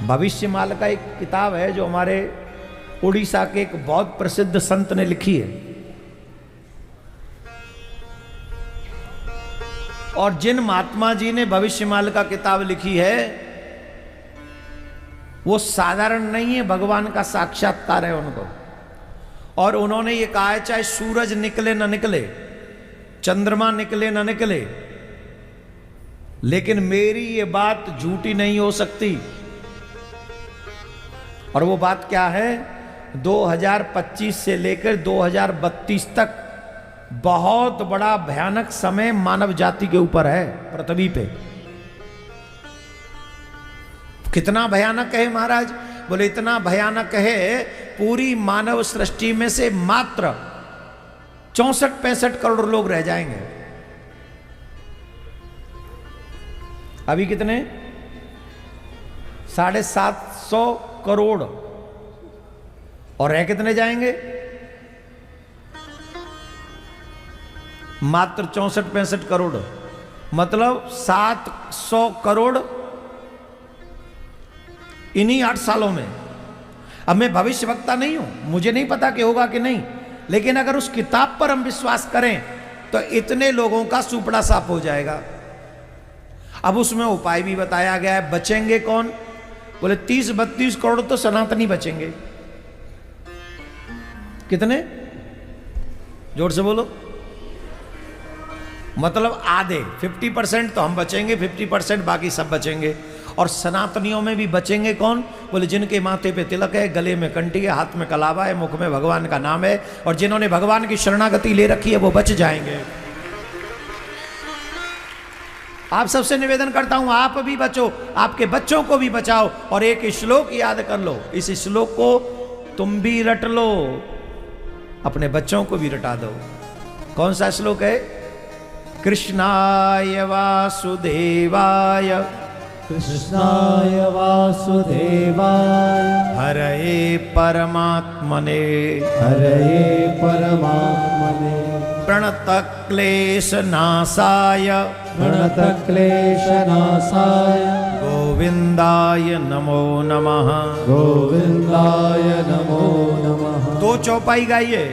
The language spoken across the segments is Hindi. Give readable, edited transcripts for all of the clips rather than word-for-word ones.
भविष्यमाल का एक किताब है जो हमारे उड़ीसा के एक बहुत प्रसिद्ध संत ने लिखी है। और जिन महात्मा जी ने भविष्यमाल का किताब लिखी है वो साधारण नहीं है, भगवान का साक्षात्कार है उनको। और उन्होंने ये कहा है चाहे सूरज निकले न निकले, चंद्रमा निकले न निकले, लेकिन मेरी ये बात झूठी नहीं हो सकती। और वो बात क्या है, 2025 से लेकर 2032 तक बहुत बड़ा भयानक समय मानव जाति के ऊपर है पृथ्वी पे। कितना भयानक है महाराज? बोले इतना भयानक है, पूरी मानव सृष्टि में से मात्र 64-65 करोड़ लोग रह जाएंगे। अभी कितने? 750 करोड़। और रह कितने जाएंगे? मात्र 64-65 करोड़। मतलब 700 करोड़ इन्हीं 8 सालों में। अब मैं भविष्यवक्ता नहीं हूं, मुझे नहीं पता कि होगा कि नहीं, लेकिन अगर उस किताब पर हम विश्वास करें तो इतने लोगों का सुपड़ा साफ हो जाएगा। अब उसमें उपाय भी बताया गया है। बचेंगे कौन? बोले 30-32 करोड़ तो सनातनी बचेंगे। कितने? जोर से बोलो। मतलब आधे, 50% तो हम बचेंगे, 50% बाकी सब बचेंगे। और सनातनियों में भी बचेंगे कौन? बोले जिनके माथे पे तिलक है, गले में कंठी है, हाथ में कलावा है, मुख में भगवान का नाम है, और जिन्होंने भगवान की शरणागति ले रखी है वो बच जाएंगे। आप सबसे निवेदन करता हूं आप भी बचो, आपके बच्चों को भी बचाओ। और एक श्लोक याद कर लो, इस श्लोक को तुम भी रट लो, अपने बच्चों को भी रटा दो। कौन सा श्लोक है? कृष्णाय वासुदेवाय, कृष्णाय वासुदेवाय, हरये परमात्मने, हरये परमात्मने, प्रणतक्लेशनाशाय, प्रणतक्लेशनाशाय, गोविंदाय नमो नमः, गोविंदाय नमो नमः। 2 चौपाई गाइए।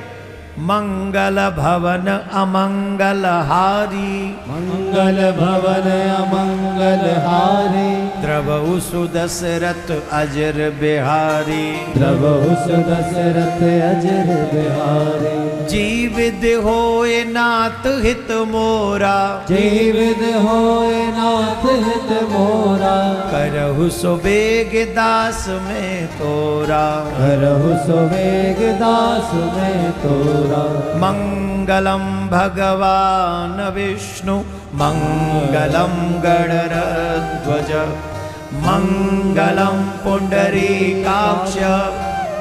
मंगल भवन अमंगल हारी, मंगल भवन अमंगल हारी, द्रवहु सुदशरथ अजर बिहारी, द्रवहु सुदशरथ अजर बिहारी। जीवित होए नाथ हित मोरा, जीवित होए नाथ हित मोरा, करहु सुबेग दास में तोरा, करहु सुबेग दास में तोरा। मंगलम भगवान विष्णु, मंगलम गणरध्वज, मंगलम पुंडरीकाक्ष,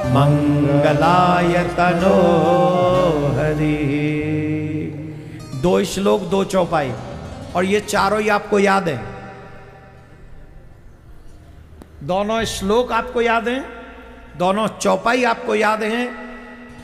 मंगलाय तनोहरि। 2 श्लोक 2 चौपाई, और ये चारों ही आपको याद है। दोनों श्लोक आपको याद हैं, दोनों चौपाई आपको याद हैं।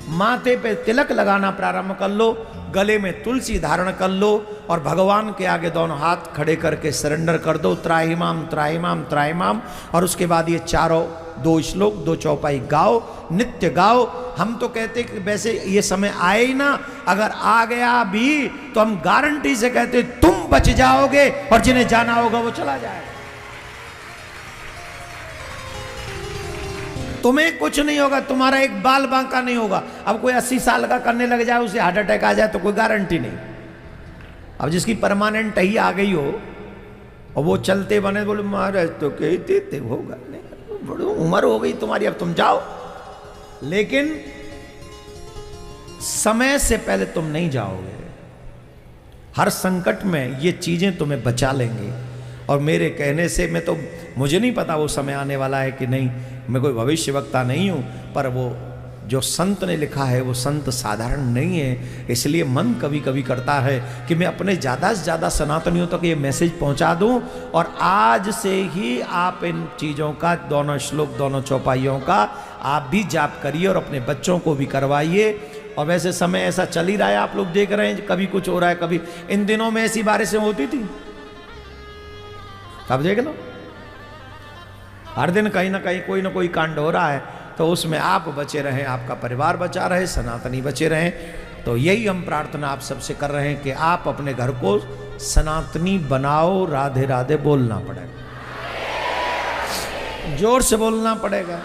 माथे पे तिलक लगाना प्रारंभ कर लो, गले में तुलसी धारण कर लो, और भगवान के आगे दोनों हाथ खड़े करके सरेंडर कर दो, त्राहिमाम त्राहिमाम त्राहिमाम। और उसके बाद ये चारों 2 श्लोक 2 चौपाई गाओ, नित्य गाओ। हम तो कहते कि वैसे ये समय आए ही ना, अगर आ गया भी तो हम गारंटी से कहते तुम बच जाओगे, और जिन्हें जाना होगा वो चला जाएगा। तुम्हें कुछ नहीं होगा, तुम्हारा एक बाल बांका नहीं होगा। अब कोई 80 साल का करने लग जाए, उसे हार्ट अटैक आ जाए तो कोई गारंटी नहीं। अब जिसकी परमानेंट टही आ गई हो और वो चलते बने, बोले महाराज तो कहते थे होगा नहीं, बड़ी उम्र हो गई तुम्हारी, अब तुम जाओ। लेकिन समय से पहले तुम नहीं जाओगे। हर संकट में ये चीजें तुम्हें बचा लेंगी। और मेरे कहने से मुझे नहीं पता वो समय आने वाला है कि नहीं, मैं कोई भविष्यवक्ता नहीं हूं, पर वो जो संत ने लिखा है वो संत साधारण नहीं है। इसलिए मन कभी कभी करता है कि मैं अपने ज़्यादा से ज़्यादा सनातनियों तक ये मैसेज पहुंचा दूं। और आज से ही आप इन चीज़ों का, दोनों श्लोक दोनों चौपाइयों का आप भी जाप करिए और अपने बच्चों को भी करवाइए। और वैसे समय ऐसा चल ही रहा है, आप लोग देख रहे हैं, कभी कुछ हो रहा है, कभी इन दिनों में ऐसी बारिशें होती थी, अब देख लो हर दिन कहीं ना कोई कांड हो रहा है, तो उसमें आप बचे रहें, आपका परिवार बचा रहे, सनातनी बचे रहें। तो यही हम प्रार्थना आप सबसे कर रहे हैं कि आप अपने घर को सनातनी बनाओ। राधे राधे बोलना पड़ेगा, जोर से बोलना पड़ेगा।